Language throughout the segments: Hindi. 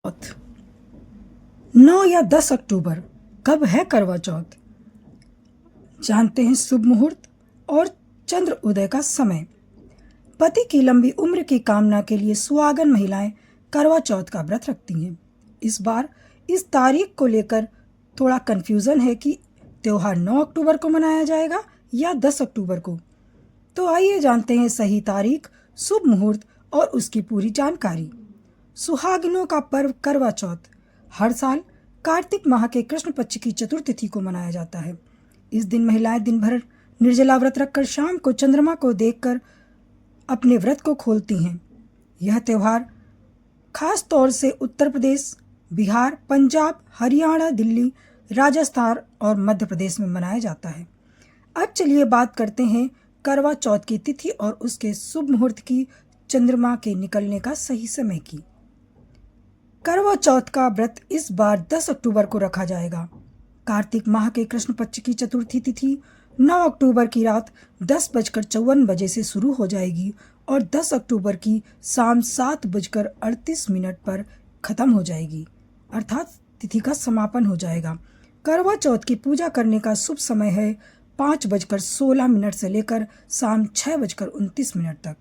चौथ 9 या 10 अक्टूबर कब है करवा चौथ? जानते हैं शुभ मुहूर्त और चंद्र उदय का समय। पति की लंबी उम्र की कामना के लिए सुहागन महिलाएं करवा चौथ का व्रत रखती हैं। इस बार इस तारीख को लेकर थोड़ा कंफ्यूजन है कि त्योहार 9 अक्टूबर को मनाया जाएगा या 10 अक्टूबर को। तो आइए जानते हैं सही तारीख, शुभ मुहूर्त और उसकी पूरी जानकारी। सुहागिनों का पर्व करवा चौथ हर साल कार्तिक माह के कृष्ण पक्ष की चतुर्थ तिथि को मनाया जाता है। इस दिन महिलाएं दिन भर निर्जला व्रत रखकर शाम को चंद्रमा को देखकर अपने व्रत को खोलती हैं। यह त्यौहार खास तौर से उत्तर प्रदेश, बिहार, पंजाब, हरियाणा, दिल्ली, राजस्थान और मध्य प्रदेश में मनाया जाता है। अब चलिए बात करते हैं करवा चौथ की तिथि और उसके शुभ मुहूर्त की, चंद्रमा के निकलने का सही समय की। करवा चौथ का व्रत इस बार 10 अक्टूबर को रखा जाएगा। कार्तिक माह के कृष्ण पक्ष की चतुर्थी तिथि 9 अक्टूबर की रात 10:54 से शुरू हो जाएगी और 10 अक्टूबर की शाम 7:38 पर खत्म हो जाएगी, अर्थात तिथि का समापन हो जाएगा। करवा चौथ की पूजा करने का शुभ समय है 5:16 से लेकर शाम 6:29 तक।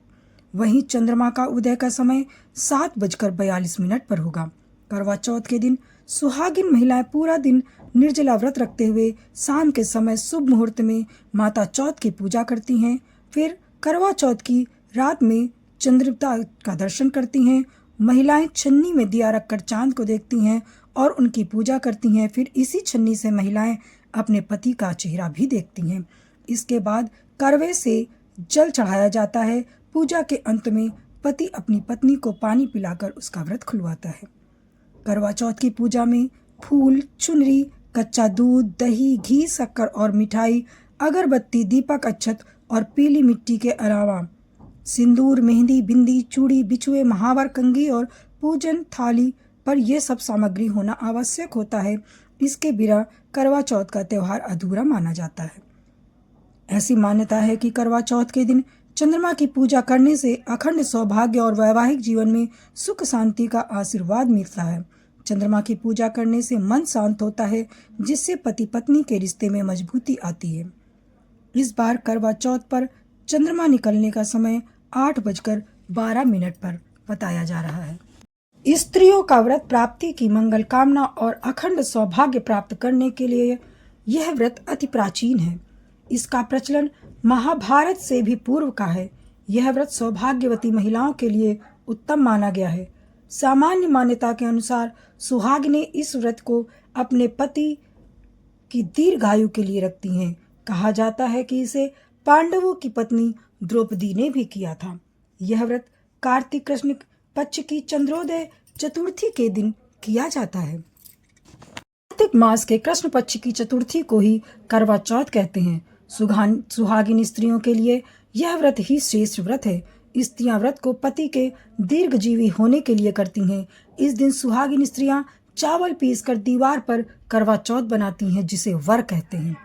वहीं चंद्रमा का उदय का समय 7:42 पर होगा। करवा चौथ के दिन सुहागिन महिलाएं पूरा दिन निर्जला व्रत रखते हुए शाम के समय शुभ मुहूर्त में माता चौथ की पूजा करती हैं। फिर करवा चौथ की रात में चंद्रता का दर्शन करती हैं। महिलाएं छन्नी में दिया रखकर चांद को देखती हैं और उनकी पूजा करती हैं। फिर इसी छन्नी से महिलाएं अपने पति का चेहरा भी देखती हैं। इसके बाद करवे से जल चढ़ाया जाता है। पूजा के अंत में पति अपनी पत्नी को पानी पिलाकर उसका व्रत खुलवाता है। करवा चौथ की पूजा में फूल, चुनरी, कच्चा दूध, दही, घी, शक्कर और मिठाई, अगरबत्ती, दीपक, अक्षत और पीली मिट्टी के अलावा सिंदूर, मेहंदी, बिंदी, चूड़ी, बिछुए, महावर, कंघी और पूजन थाली पर यह सब सामग्री होना आवश्यक होता है। इसके बिना करवा चौथ का त्यौहार अधूरा माना जाता है। ऐसी मान्यता है कि करवा चौथ के दिन चंद्रमा की पूजा करने से अखंड सौभाग्य और वैवाहिक जीवन में सुख शांति का आशीर्वाद मिलता है। चंद्रमा की पूजा करने से मन शांत होता है, जिससे पति पत्नी के रिश्ते में मजबूती आती है। इस बार करवा चौथ पर चंद्रमा निकलने का समय 8:12 पर बताया जा रहा है। स्त्रियों का व्रत प्राप्ति की मंगल कामना और अखंड सौभाग्य प्राप्त करने के लिए यह व्रत अति प्राचीन है। इसका प्रचलन महाभारत से भी पूर्व का है। यह व्रत सौभाग्यवती महिलाओं के लिए उत्तम माना गया है। सामान्य मान्यता के अनुसार सुहागिनें इस व्रत को अपने पति की दीर्घायु के लिए रखती हैं। कहा जाता है कि इसे पांडवों की पत्नी द्रौपदी ने भी किया था। यह व्रत कार्तिक कृष्ण पक्ष की चंद्रोदय चतुर्थी के दिन किया जाता है। कार्तिक मास के कृष्ण पक्ष की चतुर्थी को ही करवा चौथ कहते हैं। सुहागिन स्त्रियों के लिए यह व्रत ही श्रेष्ठ व्रत है। स्त्रियां व्रत को पति के दीर्घजीवी होने के लिए करती हैं। इस दिन सुहागिन स्त्रियां चावल पीसकर दीवार पर करवा चौथ बनाती हैं, जिसे वर कहते हैं।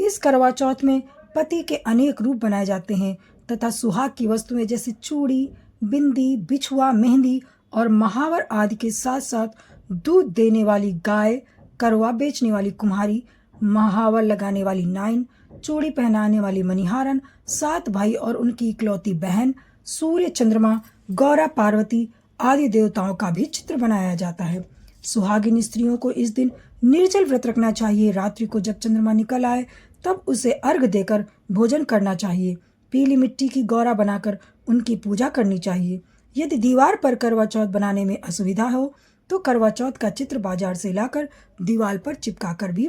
इस करवा चौथ में पति के अनेक रूप बनाए जाते हैं तथा सुहाग की वस्तुएं जैसे चूड़ी, बिंदी, बिछुआ, मेहंदी और महावर आदि के साथ साथ दूध देने वाली गाय, करवा बेचने वाली कुम्हारी, महावर लगाने वाली नाइन, चूड़ी पहनाने वाली मणिहारन, 7 भाई और उनकी इकलौती बहन, सूर्य, चंद्रमा, गौरा, पार्वती आदि देवताओं का भी चित्र बनाया जाता है। सुहागिन स्त्रियों को इस दिन निर्जल व्रत रखना चाहिए। रात्रि को जब चंद्रमा निकल आए तब उसे अर्घ देकर भोजन करना चाहिए। पीली मिट्टी की गौरा बनाकर उनकी पूजा करनी चाहिए। यदि दीवार पर करवा चौथ बनाने में असुविधा हो तो करवा चौथ का चित्र बाजार से लाकर दीवार पर चिपकाकर भी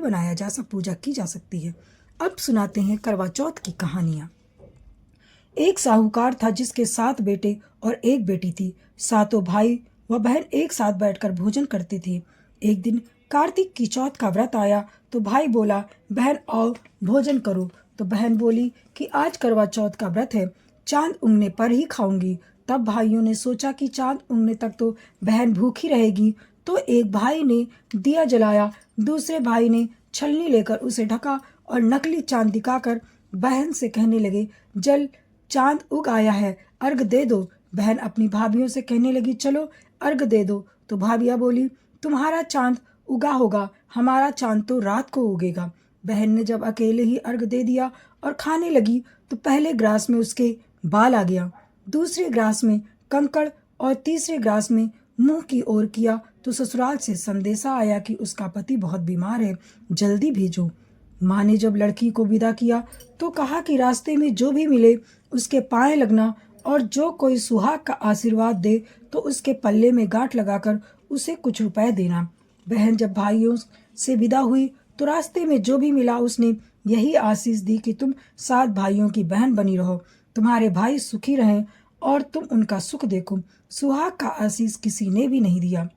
पूजा की जा सकती है। अब सुनाते हैं करवा चौथ की कहानियां। एक साहूकार था जिसके 7 बेटे और 1 बेटी थी। 7 भाई व बहन एक साथ बैठकर भोजन करते थे। एक दिन कार्तिक की चौथ का व्रत आया तो भाई बोला, बहन आओ भोजन करो। तो बहन बोली कि आज करवा चौथ का व्रत है, चांद उगने पर ही खाऊंगी। तब भाइयों ने सोचा कि चांद उगने तक तो बहन भूखी रहेगी। तो एक भाई ने दिया जलाया, दूसरे भाई ने छलनी लेकर उसे ढका और नकली चांद दिखाकर बहन से कहने लगे, जल चांद उग आया है, अर्घ दे दो। बहन अपनी भाभीयों से कहने लगी, चलो अर्घ दे दो। तो भाभिया बोली, तुम्हारा चांद उगा होगा, हमारा चांद तो रात को उगेगा। बहन ने जब अकेले ही अर्घ दे दिया और खाने लगी तो पहले ग्रास में उसके बाल आ गया, दूसरे ग्रास में कंकड़ और तीसरे ग्रास में मुंह की ओर किया तो ससुराल से संदेशा आया कि उसका पति बहुत बीमार है, जल्दी भेजो। माँ ने जब लड़की को विदा किया तो कहा कि रास्ते में जो भी मिले उसके पांव लगना और जो कोई सुहाग का आशीर्वाद दे तो उसके पल्ले में गांठ लगाकर उसे कुछ रुपए देना। बहन जब भाइयों से विदा हुई तो रास्ते में जो भी मिला उसने यही आशीष दी कि तुम 7 भाइयों की बहन बनी रहो, तुम्हारे भाई सुखी रहें और तुम उनका सुख देखो। सुहाग का आशीष किसी ने भी नहीं दिया।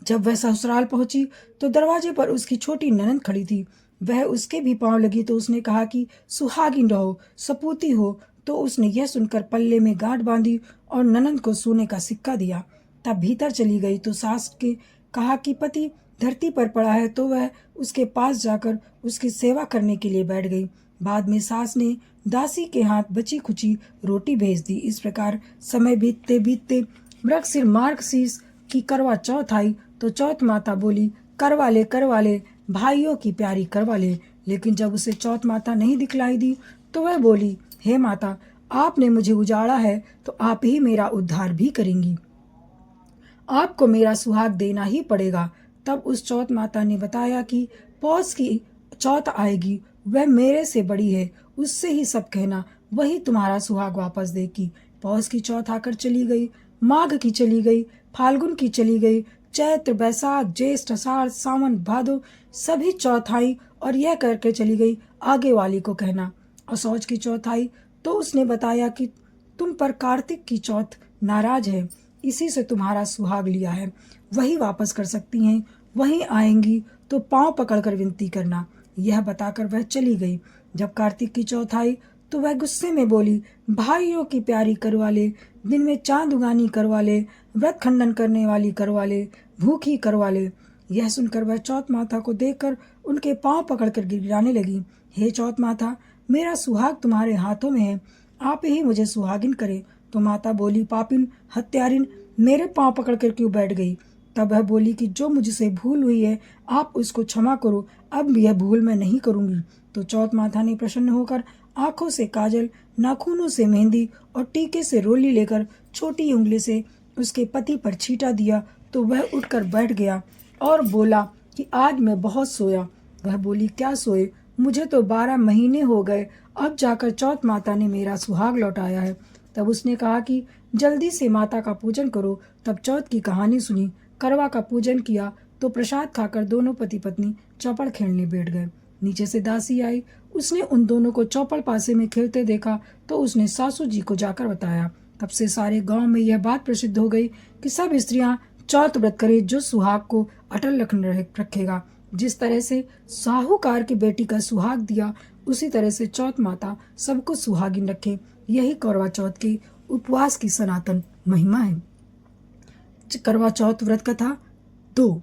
जब वह ससुराल पहुंची तो दरवाजे पर उसकी छोटी ननंद खड़ी थी। वह उसके भी पांव लगी तो उसने कहा कि सुहागिन रहो, सपूती हो। तो उसने यह सुनकर पल्ले में गांठ बांधी और ननंद को सोने का सिक्का दिया। तब भीतर चली गई तो सास के कहा कि पति धरती पर पड़ा है, तो वह उसके पास जाकर उसकी सेवा करने के लिए बैठ गई। बाद में सास ने दासी के हाथ बची खुची रोटी भेज दी। इस प्रकार समय बीतते बीतते मृगशिर मार्गशीर्ष की करवा चौथ आई तो चौथ माता बोली, करवा ले भाइयों की प्यारी करवा ले। लेकिन जब उसे चौथ माता नहीं दिखलाई दी तो वह बोली, हे माता, आपने मुझे उजाड़ा है तो आप ही मेरा उद्धार भी करेंगी, आपको मेरा सुहाग देना ही पड़ेगा। तब उस चौथ माता ने बताया कि पौष की चौथ आएगी, वह मेरे से बड़ी है, उससे ही सब कहना, वही तुम्हारा सुहाग वापस देगी। पौष की चौथ आकर चली गई, माघ की चली गई, फाल्गुन की चली गई, चैत्र बैसाख ज्येष्ठ आषाढ़ सावन भादो सभी चौथ आई और यह करके चली गई, आगे वाली को कहना। असौज की चौथ आई तो उसने बताया कि तुम पर कार्तिक की चौथ नाराज है, इसी से तुम्हारा सुहाग लिया है, वही वापस कर सकती हैं, वहीं आएंगी तो पांव पकड़कर विनती करना। यह बताकर वह चली गई। जब कार्तिक की चौथ आई तो वह गुस्से में बोली, भाइयों की प्यारी करवा ले, दिन में चांद उगानी करवा ले, व्रत खंडन करने वाली करवा ले, भूखी करवा ले। यह सुनकर वह चौथ माता को देखकर उनके पांव पकड़कर गिड़गिड़ाने लगी, हे चौथ माता, मेरा सुहाग तुम्हारे हाथों में है, आप ही मुझे सुहागिन करे। तो माता बोली, पापिन हत्यारिन, मेरे पांव पकड़कर क्यों बैठ गई? तब वह बोली कि जो मुझसे भूल हुई है आप उसको क्षमा करो, अब यह भूल मैं नहीं करूंगी। तो चौथ माता ने प्रसन्न होकर आंखों से काजल, नाखूनों से मेहंदी और टीके से रोली लेकर छोटी उंगली से उसके पति पर छींटा दिया तो वह उठकर बैठ गया और बोला कि आज मैं बहुत सोया। वह बोली, क्या सोए? मुझे तो 12 महीने हो गए, अब जाकर चौथ माता ने मेरा सुहाग लौटाया है। तब उसने कहा कि जल्दी से माता का पूजन करो। तब चौथ की कहानी सुनी, करवा का पूजन किया तो प्रसाद खाकर दोनों पति पत्नी चौपड़ खेलने बैठ गए। नीचे से दासी आई, उसने उन दोनों को चौपड़ पासे में खेलते देखा तो उसने सासू जी को जाकर बताया। तब से सारे गांव में यह बात प्रसिद्ध हो गई कि सब स्त्रियां चौथ व्रत करें जो सुहाग को अटल रखेगा। जिस तरह से साहूकार की बेटी का सुहाग दिया, उसी तरह से चौथ माता सबको सुहागिन रखे। यही करवा चौथ के उपवास की सनातन महिमा है। करवा चौथ व्रत कथा 2।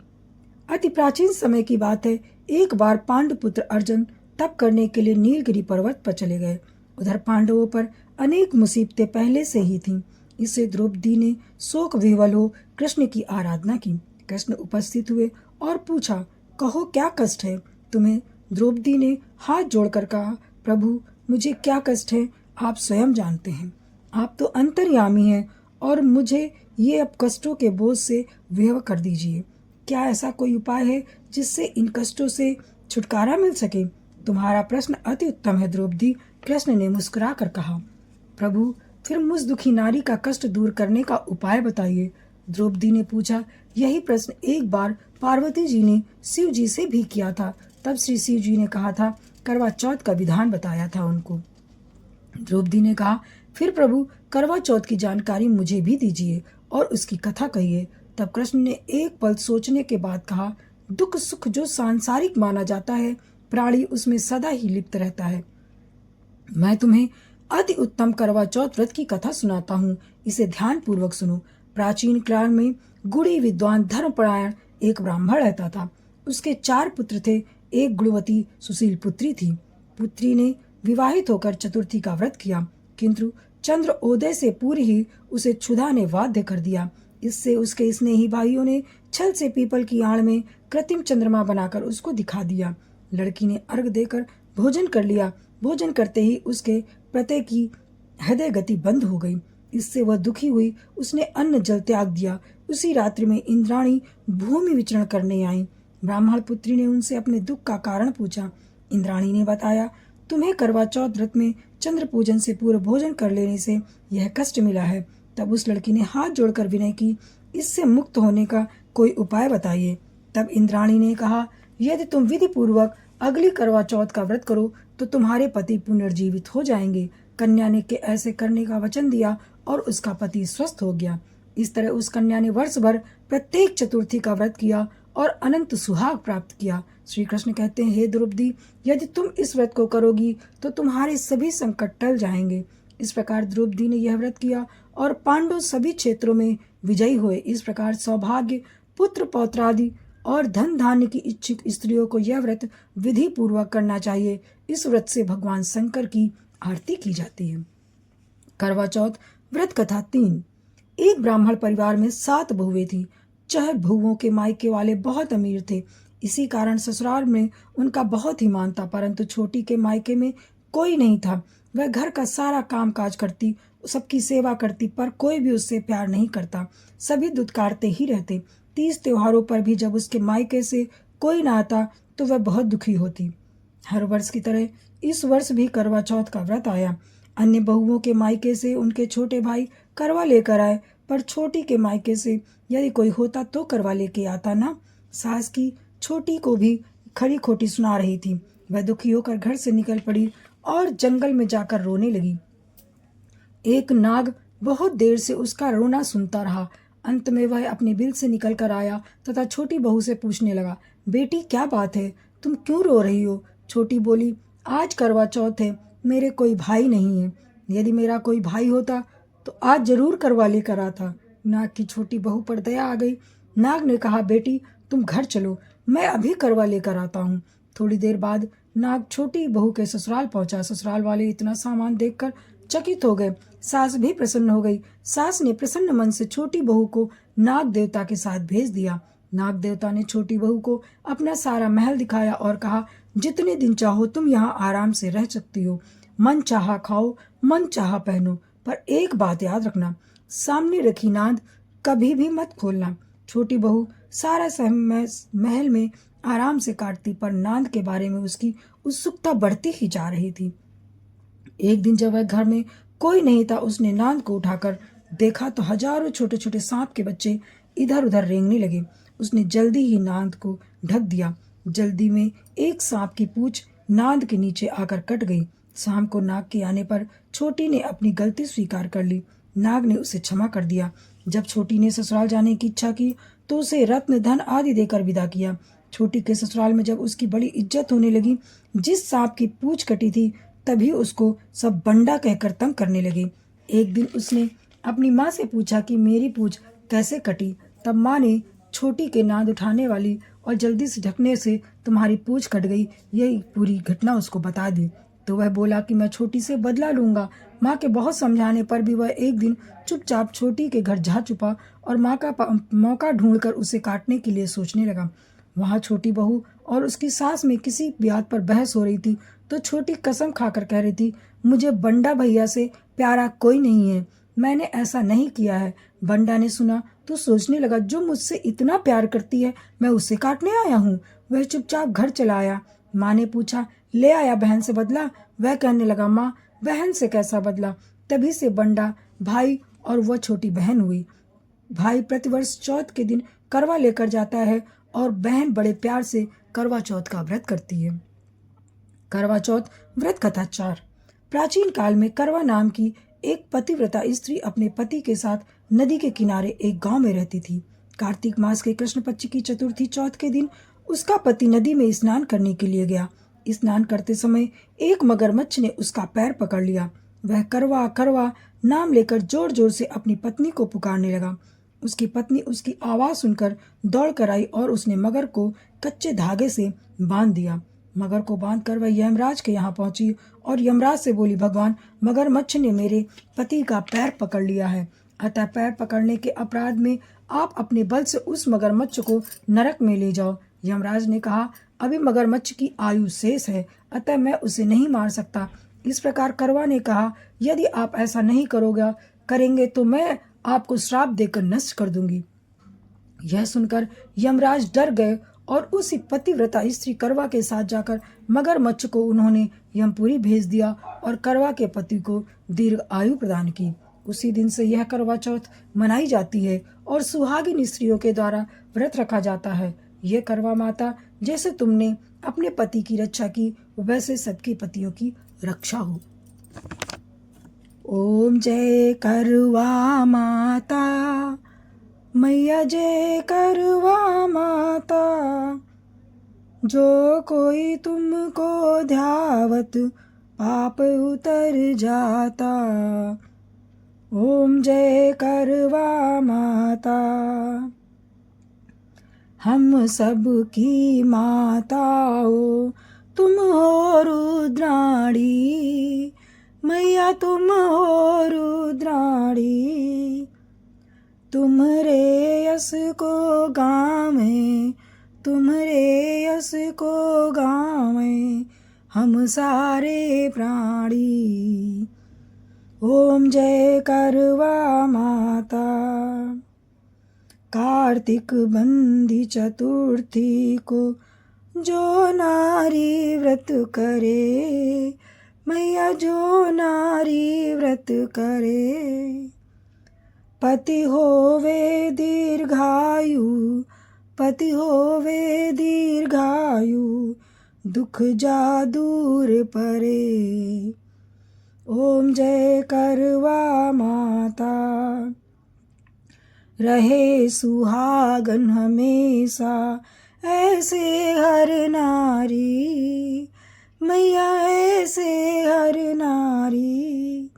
अति प्राचीन समय की बात है। एक बार पांडुपुत्र अर्जुन तप करने के लिए नीलगिरी पर्वत पर चले गए। उधर पांडवों पर अनेक मुसीबतें पहले से ही थीं। इससे द्रौपदी ने शोक विह्वल हो कृष्ण की आराधना की। कृष्ण उपस्थित हुए और पूछा, कहो क्या कष्ट है तुम्हें? द्रौपदी ने हाथ जोड़कर कहा, प्रभु मुझे क्या कष्ट है आप स्वयं जानते हैं। आप तो अंतर्यामी हैं और मुझे ये अब कष्टों के बोझ से विवश कर दीजिए। क्या ऐसा कोई उपाय है जिससे इन कष्टों से छुटकारा मिल सके? तुम्हारा प्रश्न अति उत्तम है द्रौपदी, कृष्ण ने मुस्कुरा कर कहा। प्रभु फिर मुझ दुखी नारी का कष्ट दूर करने का उपाय बताइए। द्रौपदी ने पूछा। यही प्रश्न एक बार पार्वती जी ने शिव जी से भी किया था। तब श्री शिव जी ने कहा था, करवा चौथ का विधान बताया था उनको। द्रौपदी ने कहा, फिर प्रभु करवा चौथ की जानकारी मुझे भी दीजिए और उसकी कथा कहिए। तब कृष्ण ने एक पल सोचने के बाद कहा, दुख सुख जो सांसारिक माना जाता है, प्राणी उसमें सदा ही लिप्त रहता है। मैं तुम्हें अति उत्तम करवा चौथ व्रत की कथा सुनाता हूँ, इसे ध्यान पूर्वक सुनो। प्राचीन काल में गुणी विद्वान धर्मपरायण एक ब्राह्मण रहता था। उसके 4 पुत्र थे। एक गुणवती सुशील पुत्री थी। पुत्री ने विवाहित होकर चतुर्थी का व्रत किया, किंतु चंद्र उदय से पूर्व ही उसे क्षुधा ने बाध्य कर दिया। इससे उसके स्नेही भाइयों ने छल से पीपल की आड़ में कृत्रिम चंद्रमा बनाकर उसको दिखा दिया। लड़की ने अर्घ देकर भोजन कर लिया। भोजन करते ही उसके प्रत्यय की हृदय गति बंद हो गई। इससे वह दुखी हुई। उसने अन्न जल त्याग दिया। उसी रात्रि में इंद्राणी भूमि विचरण करने आई। ब्राह्मण पुत्री ने उनसे अपने दुख का कारण पूछा। इंद्राणी ने बताया, तुम्हें करवा चौथ व्रत में चंद्र पूजन से पूर्व भोजन कर लेने से यह कष्ट मिला है। तब उस लड़की ने हाथ जोड़कर विनय की, इससे मुक्त होने का कोई उपाय बताइए। तब इंद्राणी ने कहा, यदि तुम विधि पूर्वक अगली करवा चौथ का व्रत करो तो तुम्हारे पति पुनर्जीवित हो जाएंगे। कन्या ने के ऐसे करने का वचन दिया और उसका पति स्वस्थ हो गया। इस तरह उस कन्या ने वर्ष भर प्रत्येक चतुर्थी का व्रत किया और अनंत सुहाग प्राप्त किया। श्री कृष्ण कहते हैं, हे द्रौपदी, यदि तुम इस व्रत को करोगी तो तुम्हारे सभी संकट टल जाएंगे। इस प्रकार द्रौपदी ने यह व्रत किया और पांडव सभी क्षेत्रों में विजयी हुए। इस प्रकार सौभाग्य, पुत्र पौत्रादि और धन धान्य की इच्छुक स्त्रियों को यह व्रत विधि पूर्वक करना चाहिए। इस व्रत से भगवान शंकर की आरती की जाती है। करवा चौथ व्रत कथा 3। एक ब्राह्मण परिवार में 7 बहुएं थी। 6 बहुओं के मायके वाले बहुत अमीर थे। इसी कारण ससुराल में उनका बहुत ही मान था, परंतु छोटी के मायके में कोई नहीं था। वह घर का सारा काम काज करती, सबकी सेवा करती, पर कोई भी उससे प्यार नहीं करता। सभी दुत्कारते ही रहते। 30 त्योहारों पर भी जब उसके मायके से कोई ना आता तो वह बहुत दुखी होती। हर वर्ष की तरह इस वर्ष भी करवा चौथ का व्रत आया। अन्य बहुओं के मायके से उनके छोटे भाई करवा लेकर आए, पर छोटी के मायके से यदि कोई होता तो करवा लेके आता ना। सास की छोटी को भी खरी खोटी सुना रही थी। वह दुखी होकर घर से निकल पड़ी और जंगल में जाकर रोने लगी। एक नाग बहुत देर से उसका रोना सुनता रहा। अंत में वह अपने बिल से निकल कर आया तथा छोटी बहू से पूछने लगा, बेटी क्या बात है, तुम क्यों रो रही हो? छोटी बोली, आज करवा चौथ है, मेरे कोई भाई नहीं है। यदि मेरा कोई भाई होता तो आज जरूर करवा लेकर आता। नाग की छोटी बहू पर दया आ गई। नाग ने कहा, बेटी तुम घर चलो, मैं अभी करवा लेकर आता हूँ। थोड़ी देर बाद नाग छोटी बहू के ससुराल पहुंचा। ससुराल वाले इतना सामान देखकर चकित हो गए। सास भी प्रसन्न हो गई। सास ने प्रसन्न मन से छोटी बहू को नाग देवता के साथ भेज दिया। नाग देवता ने छोटी बहू को अपना सारा महल दिखाया और कहा, जितने दिन चाहो तुम यहाँ आराम से रह सकती हो। मन चाहा खाओ, मन चाहा पहनो, पर एक बात याद रखना, सामने रखी नांद कभी भी मत खोलना। छोटी बहू सारा समय महल में आराम से काटती, पर नांद के बारे में उसकी उत्सुकता बढ़ती ही जा रही थी। एक दिन जब वह घर में कोई नहीं था, उसने नांद को उठाकर देखा तो हजारों छोटे छोटे सांप के बच्चे इधर उधर रेंगने लगे। उसने जल्दी ही नांद को ढक दिया। जल्दी में एक सांप की पूंछ नांद के नीचे आकर कट गई। शाम को नाग के आने पर छोटी ने अपनी गलती स्वीकार कर ली। नाग ने उसे क्षमा कर दिया। जब छोटी ने ससुराल जाने की इच्छा की तो उसे रत्न धन आदि देकर विदा किया। छोटी के ससुराल में जब उसकी बड़ी इज्जत होने लगी, जिस सांप की पूंछ कटी थी तभी उसको सब बंडा कहकर तंग करने लगे। एक दिन उसने अपनी माँ से पूछा कि मेरी पूंछ कैसे कटी। तब माँ ने छोटी के नांद उठाने वाली और जल्दी से ढकने से तुम्हारी पूंछ कट गई, यही पूरी घटना उसको बता दी। तो वह बोला कि मैं छोटी से बदला लूंगा। माँ के बहुत समझाने पर भी वह एक दिन चुपचाप छोटी के घर जा छुपा और माँ का मौका ढूंढकर उसे काटने के लिए सोचने लगा। वहाँ छोटी बहू और उसकी सास में किसी बात पर बहस हो रही थी तो छोटी कसम खाकर कह रही थी, मुझे बंडा भैया से प्यारा कोई नहीं है, मैंने ऐसा नहीं किया है। बंडा ने सुना तो सोचने लगा, जो मुझसे इतना प्यार करती है मैं उससे काटने आया हूँ। वह चुपचाप घर चला आया। माँ ने पूछा, ले आया बहन से बदला? वह कहने लगा, माँ बहन से कैसा बदला? तभी से बंडा भाई और वह छोटी बहन हुई। भाई प्रतिवर्ष चौथ के दिन करवा लेकर जाता है और बहन बड़े प्यार से करवा चौथ का व्रत करती है। करवा चौथ व्रत कथा 4। प्राचीन काल में करवा नाम की एक पतिव्रता स्त्री अपने पति के साथ नदी के किनारे एक गांव में रहती थी। कार्तिक मास के कृष्ण पक्ष की चतुर्थी चौथ के दिन उसका पति नदी में स्नान करने के लिए गया। स्नान करते समय एक मगरमच्छ ने उसका पैर पकड़ लिया। वह करवा करवा नाम लेकर जोर जोर से अपनी पत्नी को पुकारने लगा। उसकी पत्नी उसकी आवाज सुनकर दौड़ कर आई और उसने मगर को कच्चे धागे से बांध दिया। मगर को बांधकर वह यमराज के यहाँ पहुंची और यमराज से बोली, भगवान, मगरमच्छ ने मेरे पति का पैर पकड़ लिया है, अतः पैर पकड़ने के अपराध में आप अपने बल से उस मगरमच्छ को नरक में ले जाओ। यमराज ने कहा, अभी मगरमच्छ की आयु शेष है, अतः मैं उसे नहीं मार सकता। इस प्रकार करवा ने कहा, यदि आप ऐसा नहीं करेंगे तो मैं आपको श्राप देकर नष्ट कर दूंगी। यह सुनकर यमराज डर गए और उसी पतिव्रता स्त्री करवा के साथ जाकर मगरमच्छ को उन्होंने यमपुरी भेज दिया और करवा के पति को दीर्घ आयु प्रदान की। उसी दिन से यह करवा चौथ मनाई जाती है और सुहागिन स्त्रियों के द्वारा व्रत रखा जाता है। यह करवा माता, जैसे तुमने अपने पति की रक्षा की, वैसे सबके पतियों की रक्षा हो। ओम जय करवा माता, मैया जय करवा माता। जो कोई तुमको ध्यावत पाप उतर जाता। ओम जय करवा माता। हम सब की माता हो, तुम हो रुद्राणी, मैया तुम हो रुद्राणी। तुम्हारे यश को गावें, तुम्हारे यश को गावें हम सारे प्राणी। ओम जय करवा माता। कार्तिक बंदी चतुर्थी को जो नारी व्रत करे, मैया जो नारी व्रत करे। पति होवे दीर्घायु, पति होवे दीर्घायु, दुख जा दूर परे। ओम जय करवा माता। रहे सुहागन हमेशा ऐसे हर नारी, मैया ऐसे हर नारी।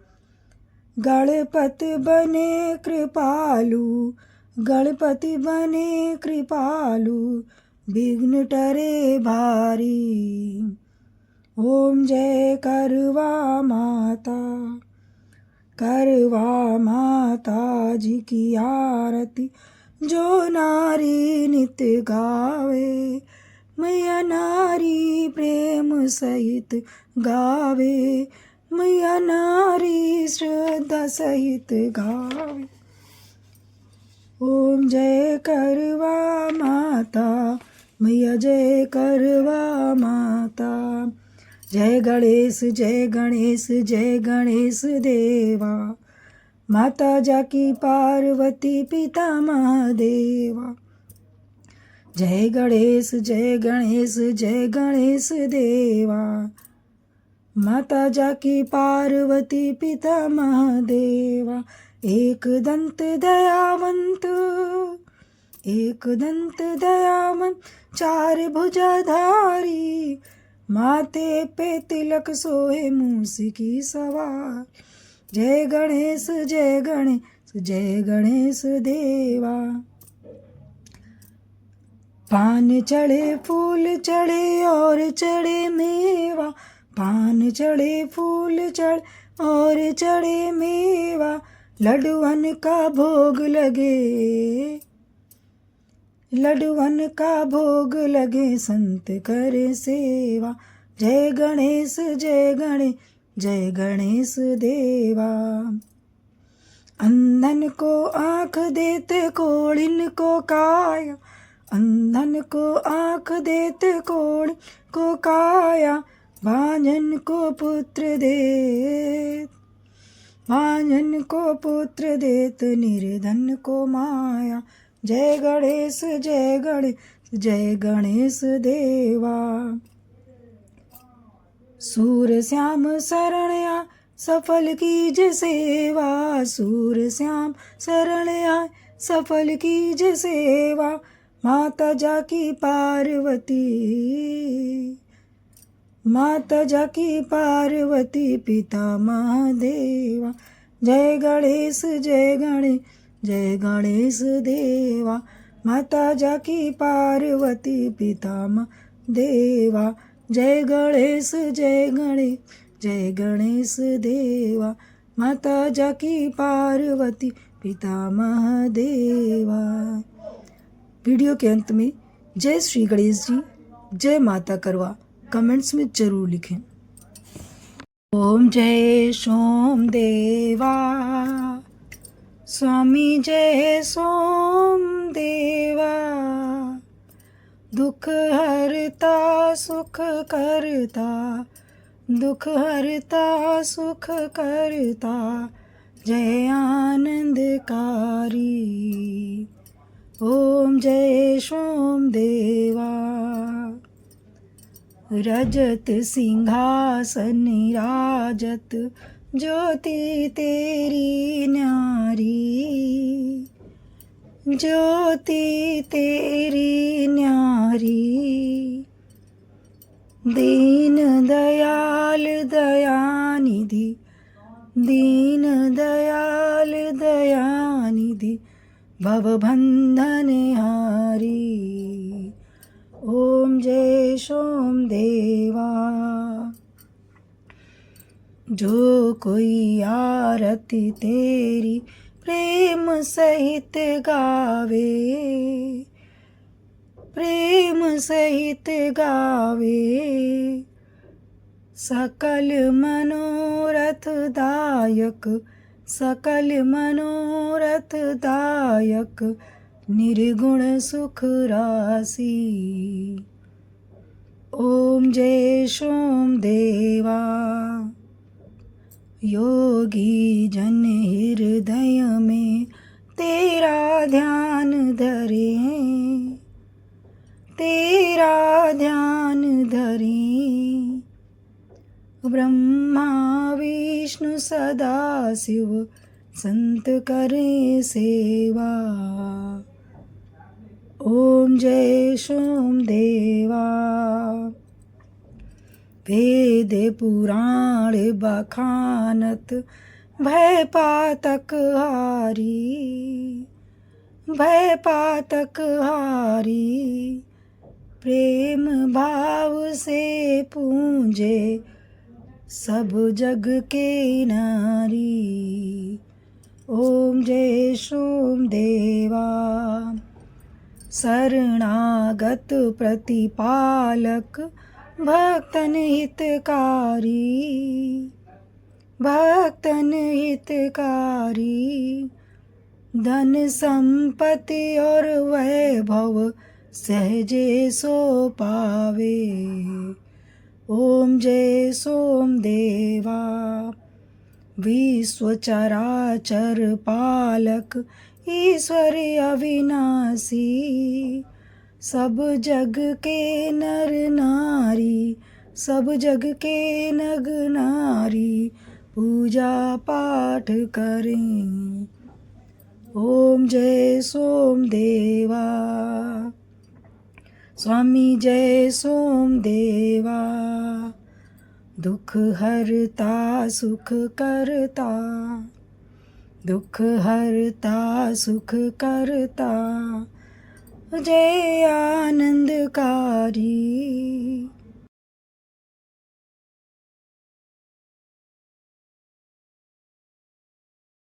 गणपति बने कृपालु, गणपति बने कृपालु, विघ्न टरे भारी। ओम जय करवा माता। करवा माता जी की आरती जो नारी नित्य गावे, मैया नारी प्रेम सहित गावे, मैया नारी श्रद्धा सहित गावे। ओम जय करवा माता, मैया जय करवा माता। जय गणेश जय गणेश जय गणेश देवा, माता जाकी पार्वती पिता महादेवा। जय गणेश जय गणेश जय गणेश देवा, माता जाकी पार्वती पिता महादेवा। एक दंत दयावंत, एक दंत दयावंत, चार भुजाधारी, माथे पे तिलक सोहे मूसी की सवार। जय गणेश जय गणेश जय गणेश देवा। पान चढ़े फूल चढ़े और चढ़े मेवा, पान चढ़े फूल चढ़े और चढ़े मेवा। लड्डुअन का भोग लगे, लड्डुअन का भोग लगे, संत करे सेवा। जय गणेश जय गणेश जय गणेश देवा। अंधन को आँख देते कोढ़िन को काया, अंधन को आँख देते कोढ़िन को काया। भांजन को पुत्र देत, भांजन को पुत्र देत, निर्धन को माया। जय गणेश जय गणेश जय गणेश देवा। सूर श्याम शरणया सफल कीज सेवा, सूर श्याम शरणया सफल कीज सेवा। माता जाकी पार्वती, माता जाकी पार्वती पिता महादेवा। जय गणेश जय गणेश जय गणेश देवा, माता जाकी पार्वती पिता महादेवा। जय गणेश जय गणेश जय गणेश देवा, माता जाकी पार्वती पितामह देवा। वीडियो के अंत में जय श्री गणेश जी, जय माता करवा कमेंट्स में जरूर लिखें। ओम जय सोम देवा, स्वामी जय सोम देवा, दुख हरता सुख करता, दुख हरता सुख करता, जय आनंदकारी। ओम जय सोम देवा। रजत सिंहासन राजत, ज्योति तेरी न्यारी, ज्योति तेरी न्यारी। दीन दयाल दयानिधि, दीन दयाल दयानिधि, भवबंधन हारी। ओम जय सोम देवा। जो कोई आरती तेरी प्रेम सहित गावे, प्रेम सहित गावे, सकल मनोरथ दायक, सकल मनोरथ दायक, निर्गुण सुख राशि। ओम जय सोम देवा। योगी जन हृदय में तेरा ध्यान धरे, तेरा ध्यान धरे। ब्रह्मा विष्णु सदा शिव संत करे सेवा। ओम जय सोम देवा। वेद पुराण बखानत, भय पातक हारी, भय पातक हारी। प्रेम भाव से पूजे सब जग के नारी। ओम जय सोम देवा। शरणागत प्रतिपालक, भक्तन हितकारी, भक्तन हितकारी। धन संपत्ति और वैभव सहजे सो पावे। ओम जय सोम देवा। विश्व चराचर पालक, ईश्वर अविनाशी। सब जग के नर नारी, सब जग के नग नारी, पूजा पाठ करें। ओम जय सोम देवा। स्वामी जय सोम देवा। दुख हरता सुख करता, दुख हरता सुख करता, जय आनंदकारी।